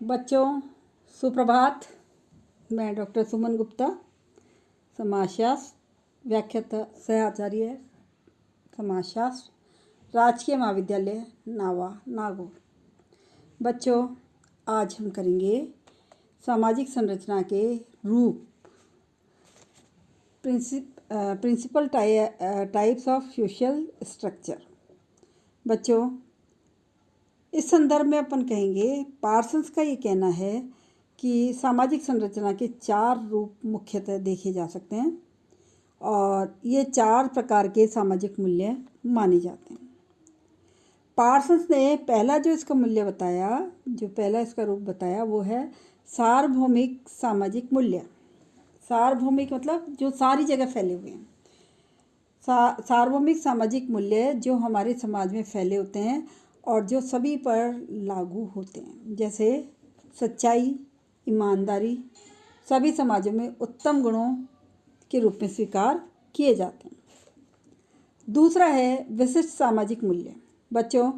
बच्चों सुप्रभात। मैं डॉक्टर सुमन गुप्ता, समाजशास्त्र व्याख्याता सहआचार्य समाजशास्त्र, राजकीय महाविद्यालय नावा नागौर। बच्चों आज हम करेंगे सामाजिक संरचना के रूप, principal types of social structure. बच्चों इस संदर्भ में अपन कहेंगे, पार्सन्स का ये कहना है कि सामाजिक संरचना के 4 रूप मुख्यतः देखे जा सकते हैं और ये 4 प्रकार के सामाजिक मूल्य माने जाते हैं। पार्सन्स ने पहला जो इसका मूल्य बताया, जो पहला इसका रूप बताया, वो है सार्वभौमिक सामाजिक मूल्य। सार्वभौमिक मतलब जो सारी जगह फैले हुए हैं। सार्वभौमिक सामाजिक मूल्य जो हमारे समाज में फैले होते हैं और जो सभी पर लागू होते हैं, जैसे सच्चाई, ईमानदारी सभी समाजों में उत्तम गुणों के रूप में स्वीकार किए जाते हैं। दूसरा है विशिष्ट सामाजिक मूल्य। बच्चों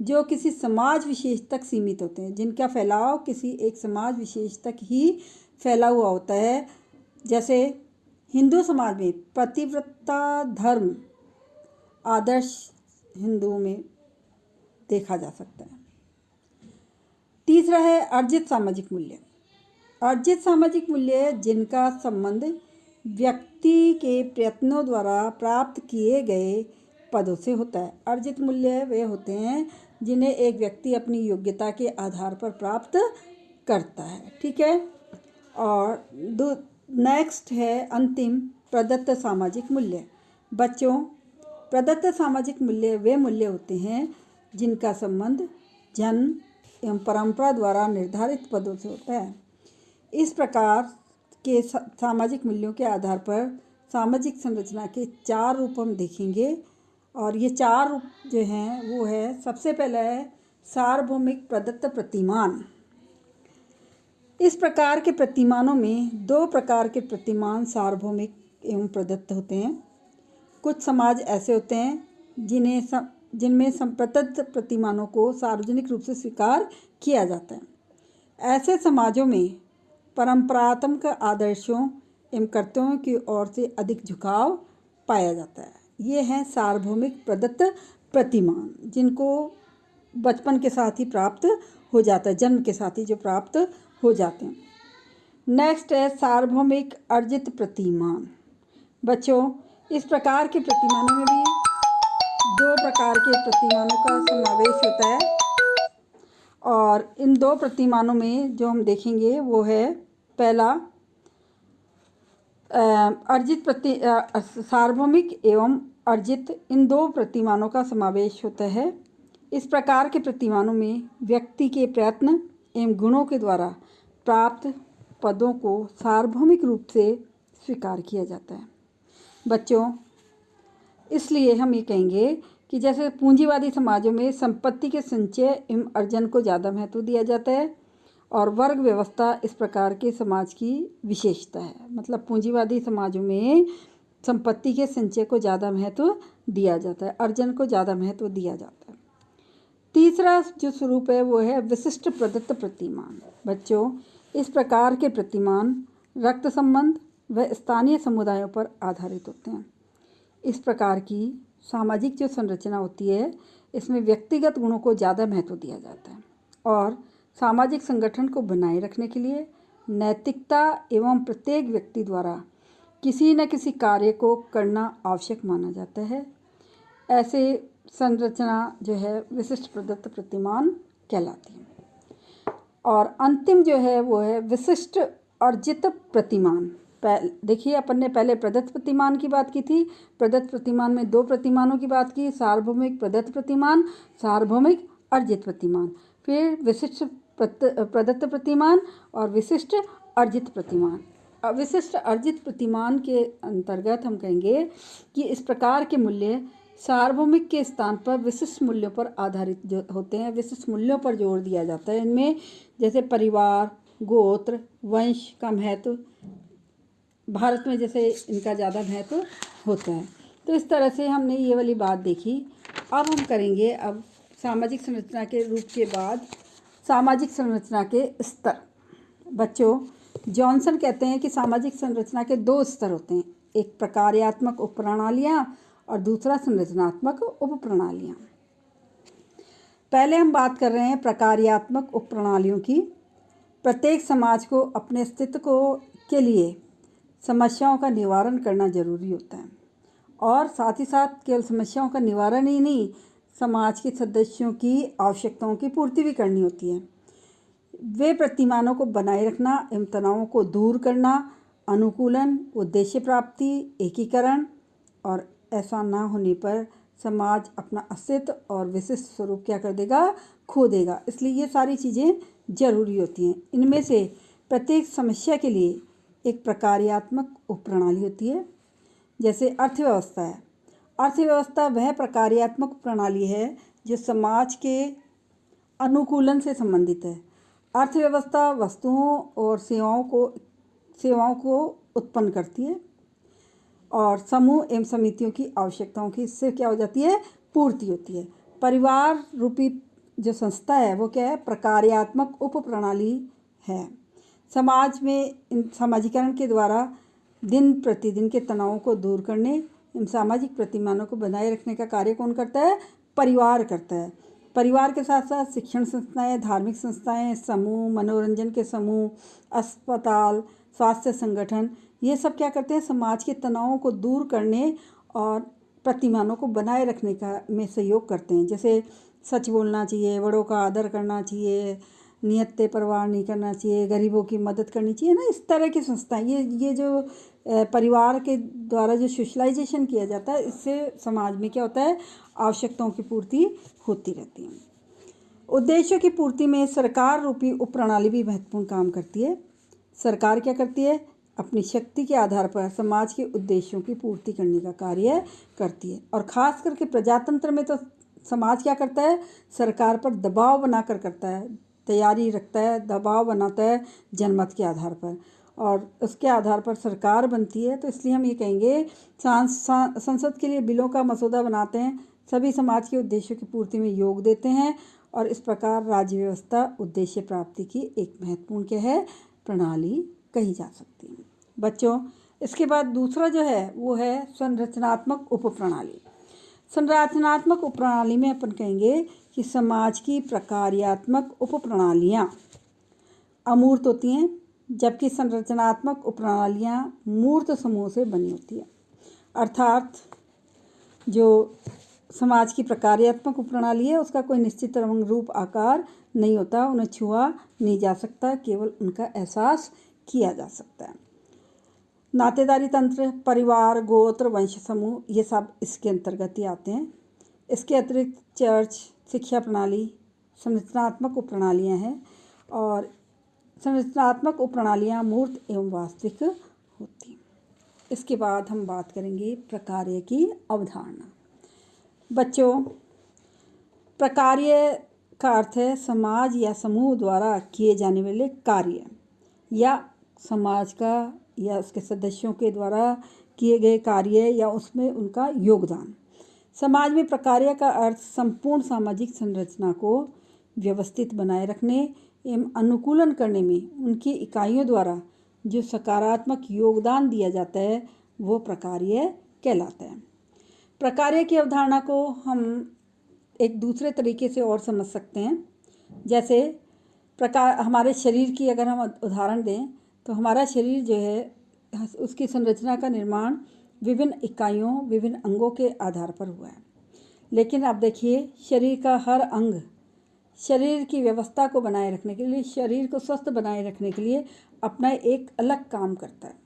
जो किसी समाज विशेष तक सीमित होते हैं, जिनका फैलाव किसी एक समाज विशेष तक ही फैला हुआ होता है। जैसे हिंदू समाज में पतिव्रता धर्म आदर्श हिंदुओं में देखा जा सकता है। तीसरा है अर्जित सामाजिक मूल्य। अर्जित सामाजिक मूल्य जिनका संबंध व्यक्ति के प्रयत्नों द्वारा प्राप्त किए गए पदों से होता है। अर्जित मूल्य वे होते हैं जिन्हें एक व्यक्ति अपनी योग्यता के आधार पर प्राप्त करता है। ठीक है। और नेक्स्ट है अंतिम प्रदत्त सामाजिक मूल्य। बच्चों प्रदत्त सामाजिक मूल्य वे मूल्य होते हैं जिनका संबंध जन्म एवं परंपरा द्वारा निर्धारित पदों से होता है। इस प्रकार के सामाजिक मूल्यों के आधार पर सामाजिक संरचना के 4 रूप हम देखेंगे और ये 4 रूप जो हैं वो है, सबसे पहला है सार्वभौमिक प्रदत्त प्रतिमान। इस प्रकार के प्रतिमानों में 2 प्रकार के प्रतिमान सार्वभौमिक एवं प्रदत्त होते हैं। कुछ समाज ऐसे होते हैं जिनमें प्रदत्त प्रतिमानों को सार्वजनिक रूप से स्वीकार किया जाता है। ऐसे समाजों में परंपरात्मक आदर्शों एवं कर्तव्यों की ओर से अधिक झुकाव पाया जाता है। ये हैं सार्वभौमिक प्रदत्त प्रतिमान, जिनको बचपन के साथ ही प्राप्त हो जाता है, जन्म के साथ ही जो प्राप्त हो जाते हैं। नेक्स्ट है सार्वभौमिक अर्जित प्रतिमान। बच्चों इस प्रकार के प्रतिमानों में भी 2 प्रकार के प्रतिमानों का समावेश होता है और इन 2 प्रतिमानों में जो हम देखेंगे वो है पहला सार्वभौमिक एवं अर्जित, इन 2 प्रतिमानों का समावेश होता है। इस प्रकार के प्रतिमानों में व्यक्ति के प्रयत्न एवं गुणों के द्वारा प्राप्त पदों को सार्वभौमिक रूप से स्वीकार किया जाता है। बच्चों इसलिए हम ये कहेंगे कि जैसे पूंजीवादी समाजों में संपत्ति के संचय एवं अर्जन को ज़्यादा महत्व दिया जाता है और वर्ग व्यवस्था इस प्रकार के समाज की विशेषता है। मतलब पूंजीवादी समाजों में संपत्ति के संचय को ज़्यादा महत्व दिया जाता है, अर्जन को ज़्यादा महत्व दिया जाता है। तीसरा जो स्वरूप है वो है विशिष्ट प्रदत्त प्रतिमान। बच्चों इस प्रकार के प्रतिमान रक्त संबंध व स्थानीय समुदायों पर आधारित होते हैं। इस प्रकार की सामाजिक जो संरचना होती है, इसमें व्यक्तिगत गुणों को ज़्यादा महत्व दिया जाता है और सामाजिक संगठन को बनाए रखने के लिए नैतिकता एवं प्रत्येक व्यक्ति द्वारा किसी न किसी कार्य को करना आवश्यक माना जाता है। ऐसे संरचना जो है विशिष्ट प्रदत्त प्रतिमान कहलाती है। और अंतिम जो है वो है विशिष्ट अर्जित प्रतिमान। देखिए अपन ने पहले प्रदत्त प्रतिमान की बात की थी। प्रदत्त प्रतिमान में 2 प्रतिमानों की बात की, सार्वभौमिक प्रदत्त प्रतिमान, सार्वभौमिक अर्जित प्रतिमान, फिर विशिष्ट प्रदत्त प्रतिमान और विशिष्ट अर्जित प्रतिमान। विशिष्ट अर्जित प्रतिमान के अंतर्गत हम कहेंगे कि इस प्रकार के मूल्य सार्वभौमिक के स्थान पर विशिष्ट मूल्यों पर आधारित जो होते हैं, विशिष्ट मूल्यों पर जोर दिया जाता है। इनमें जैसे परिवार, गोत्र, वंश का महत्व, भारत में जैसे इनका ज़्यादा महत्व होता है। तो इस तरह से हमने ये वाली बात देखी। अब हम करेंगे, अब सामाजिक संरचना के रूप के बाद सामाजिक संरचना के स्तर। बच्चों, जॉनसन कहते हैं कि सामाजिक संरचना के 2 स्तर होते हैं, एक प्रकार्यात्मक उपप्रणालियाँ और दूसरा संरचनात्मक उपप्रणालियाँ। पहले हम बात कर रहे हैं प्रकार्यात्मक उपप्रणालियों की। प्रत्येक समाज को अपने अस्तित्व के लिए समस्याओं का निवारण करना जरूरी होता है, और साथ ही साथ केवल समस्याओं का निवारण ही नहीं, समाज के सदस्यों की आवश्यकताओं की पूर्ति भी करनी होती है। वे प्रतिमानों को बनाए रखना एवं तनावों को दूर करना, अनुकूलन, उद्देश्य प्राप्ति, एकीकरण, और ऐसा ना होने पर समाज अपना अस्तित्व और विशिष्ट स्वरूप क्या कर देगा, खो देगा। इसलिए ये सारी चीज़ें जरूरी होती हैं। इनमें से प्रत्येक समस्या के लिए एक प्रकार्यात्मक उपप्रणाली होती है। जैसे अर्थव्यवस्था है। अर्थव्यवस्था वह प्रकार्यात्मक प्रणाली है जो समाज के अनुकूलन से संबंधित है। अर्थव्यवस्था वस्तुओं और सेवाओं को उत्पन्न करती है और समूह एवं समितियों की आवश्यकताओं की इससे क्या हो जाती है, पूर्ति होती है। परिवार रूपी जो संस्था है वो क्या है, प्रकार्यात्मक उपप्रणाली है। समाज में इन सामाजिकरण के द्वारा दिन प्रतिदिन के तनावों को दूर करने एवं सामाजिक प्रतिमानों को बनाए रखने का कार्य कौन करता है, परिवार करता है। परिवार के साथ साथ शिक्षण संस्थाएं, धार्मिक संस्थाएं, समूह, मनोरंजन के समूह, अस्पताल, स्वास्थ्य संगठन, ये सब क्या करते हैं, समाज के तनावों को दूर करने और प्रतिमानों को बनाए रखने का में सहयोग करते हैं। जैसे सच बोलना चाहिए, बड़ों का आदर करना चाहिए, नियत परवाह नहीं करना चाहिए, गरीबों की मदद करनी चाहिए ना, इस तरह की संस्थाएं। ये जो परिवार के द्वारा जो सोशलाइजेशन किया जाता है, इससे समाज में क्या होता है, आवश्यकताओं की पूर्ति होती रहती है। उद्देश्यों की पूर्ति में सरकार रूपी उपप्रणाली भी महत्वपूर्ण काम करती है। सरकार क्या करती है, अपनी शक्ति के आधार पर समाज के उद्देश्यों की पूर्ति करने का कार्य करती है। और ख़ास करके प्रजातंत्र में तो समाज क्या करता है, सरकार पर दबाव बनाकर करता है, तैयारी रखता है, दबाव बनाता है जनमत के आधार पर, और उसके आधार पर सरकार बनती है। तो इसलिए हम ये कहेंगे, संसद के लिए बिलों का मसौदा बनाते हैं, सभी समाज के उद्देश्यों की पूर्ति में योग देते हैं, और इस प्रकार राज्य व्यवस्था उद्देश्य प्राप्ति की एक महत्वपूर्ण क्या है, प्रणाली कही जा सकती है। बच्चों, इसके बाद दूसरा जो है वो है संरचनात्मक उपप्रणाली। संरचनात्मक उपप्रणाली में अपन कहेंगे कि समाज की प्रकार्यात्मक उपप्रणालियाँ अमूर्त होती हैं, जबकि संरचनात्मक उपप्रणालियाँ मूर्त समूह से बनी होती है। अर्थात जो समाज की प्रकार्यात्मक उपप्रणाली है उसका कोई निश्चित रंग, रूप, आकार नहीं होता, उन्हें छुआ नहीं जा सकता, केवल उनका एहसास किया जा सकता है। नातेदारी तंत्र, परिवार, गोत्र, वंश समूह, ये सब इसके अंतर्गत ही आते हैं। इसके अतिरिक्त चर्च, शिक्षा प्रणाली संरचनात्मक उपप्रणालियाँ हैं, और संरचनात्मक उपप्रणालियाँ मूर्त एवं वास्तविक होती हैं। इसके बाद हम बात करेंगे प्रकार्य की अवधारणा। बच्चों, प्रकार्य का अर्थ है समाज या समूह द्वारा किए जाने वाले कार्य, या समाज का या उसके सदस्यों के द्वारा किए गए कार्य या उसमें उनका योगदान। समाज में प्रकार्य का अर्थ संपूर्ण सामाजिक संरचना को व्यवस्थित बनाए रखने एवं अनुकूलन करने में उनकी इकाइयों द्वारा जो सकारात्मक योगदान दिया जाता है वो प्रकार्य कहलाता है। प्रकार्य की अवधारणा को हम एक दूसरे तरीके से और समझ सकते हैं। जैसे हमारे शरीर की अगर हम उदाहरण दें तो हमारा शरीर जो है उसकी संरचना का निर्माण विभिन्न इकाइयों, विभिन्न अंगों के आधार पर हुआ है। लेकिन अब देखिए, शरीर का हर अंग शरीर की व्यवस्था को बनाए रखने के लिए, शरीर को स्वस्थ बनाए रखने के लिए अपना एक अलग काम करता है,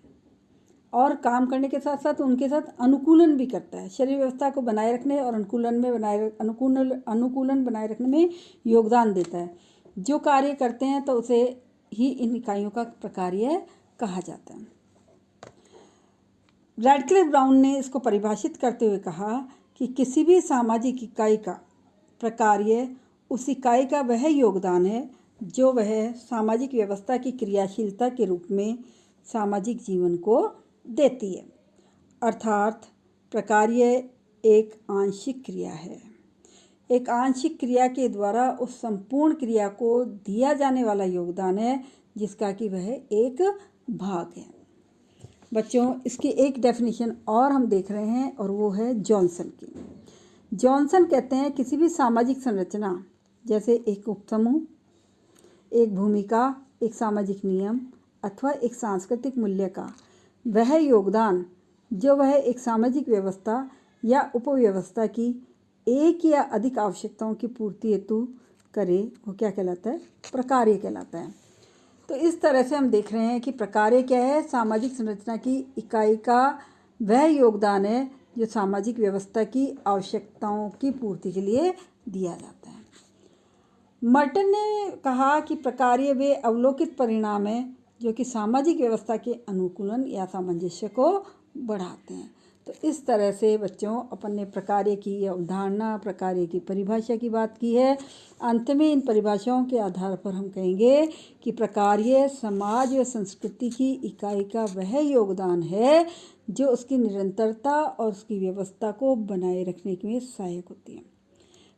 और काम करने के साथ साथ उनके साथ अनुकूलन भी करता है। शरीर व्यवस्था को बनाए रखने और अनुकूलन बनाए रखने में योगदान देता है। जो कार्य करते हैं तो उसे ही इन इकाइयों का प्रकार्य कहा जाता है। रैडक्लिफ ब्राउन ने इसको परिभाषित करते हुए कहा कि किसी भी सामाजिक इकाई का प्रकार्य उस इकाई का वह योगदान है जो वह सामाजिक व्यवस्था की क्रियाशीलता के रूप में सामाजिक जीवन को देती है। अर्थात प्रकार्य एक आंशिक क्रिया है। एक आंशिक क्रिया के द्वारा उस संपूर्ण क्रिया को दिया जाने वाला योगदान है जिसका कि वह एक भाग है। बच्चों, इसकी एक डेफिनेशन और हम देख रहे हैं और वो है जॉनसन की। जॉनसन कहते हैं किसी भी सामाजिक संरचना जैसे एक उपसमूह, एक भूमिका, एक सामाजिक नियम अथवा एक सांस्कृतिक मूल्य का वह योगदान जो वह एक सामाजिक व्यवस्था या उपव्यवस्था की एक या अधिक आवश्यकताओं की पूर्ति हेतु करे, वो क्या कहलाता है? प्रकार्य कहलाता है। तो इस तरह से हम देख रहे हैं कि प्रकार्य क्या है? सामाजिक संरचना की इकाई का वह योगदान है जो सामाजिक व्यवस्था की आवश्यकताओं की पूर्ति के लिए दिया जाता है। मर्टन ने कहा कि प्रकार्य वे अवलोकित परिणाम हैं जो कि सामाजिक व्यवस्था के अनुकूलन या सामंजस्य को बढ़ाते हैं। तो इस तरह से बच्चों अपन ने प्रकार्य की अवधारणा, प्रकार्य की परिभाषा की बात की है। अंत में इन परिभाषाओं के आधार पर हम कहेंगे कि प्रकार्य समाज व संस्कृति की इकाई का वह योगदान है जो उसकी निरंतरता और उसकी व्यवस्था को बनाए रखने में सहायक होती है।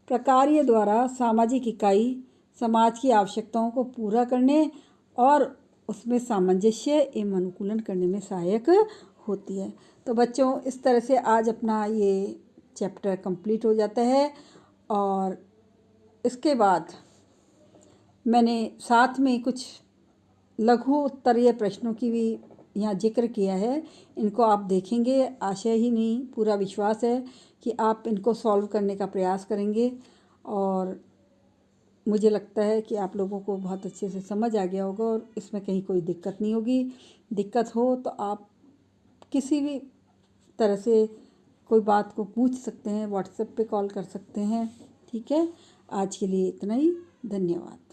प्रकार्य द्वारा सामाजिक इकाई समाज की आवश्यकताओं को पूरा करने और उसमें सामंजस्य एवं अनुकूलन करने में सहायक होती है। तो बच्चों, इस तरह से आज अपना ये चैप्टर कंप्लीट हो जाता है और इसके बाद मैंने साथ में कुछ लघु उत्तरीय प्रश्नों की भी यहाँ जिक्र किया है। इनको आप देखेंगे, आशा ही नहीं पूरा विश्वास है कि आप इनको सॉल्व करने का प्रयास करेंगे और मुझे लगता है कि आप लोगों को बहुत अच्छे से समझ आ गया होगा और इसमें कहीं कोई दिक्कत नहीं होगी। दिक्कत हो तो आप किसी भी तरह से कोई बात को पूछ सकते हैं, व्हाट्सएप पे कॉल कर सकते हैं। ठीक है, आज के लिए इतना ही। धन्यवाद।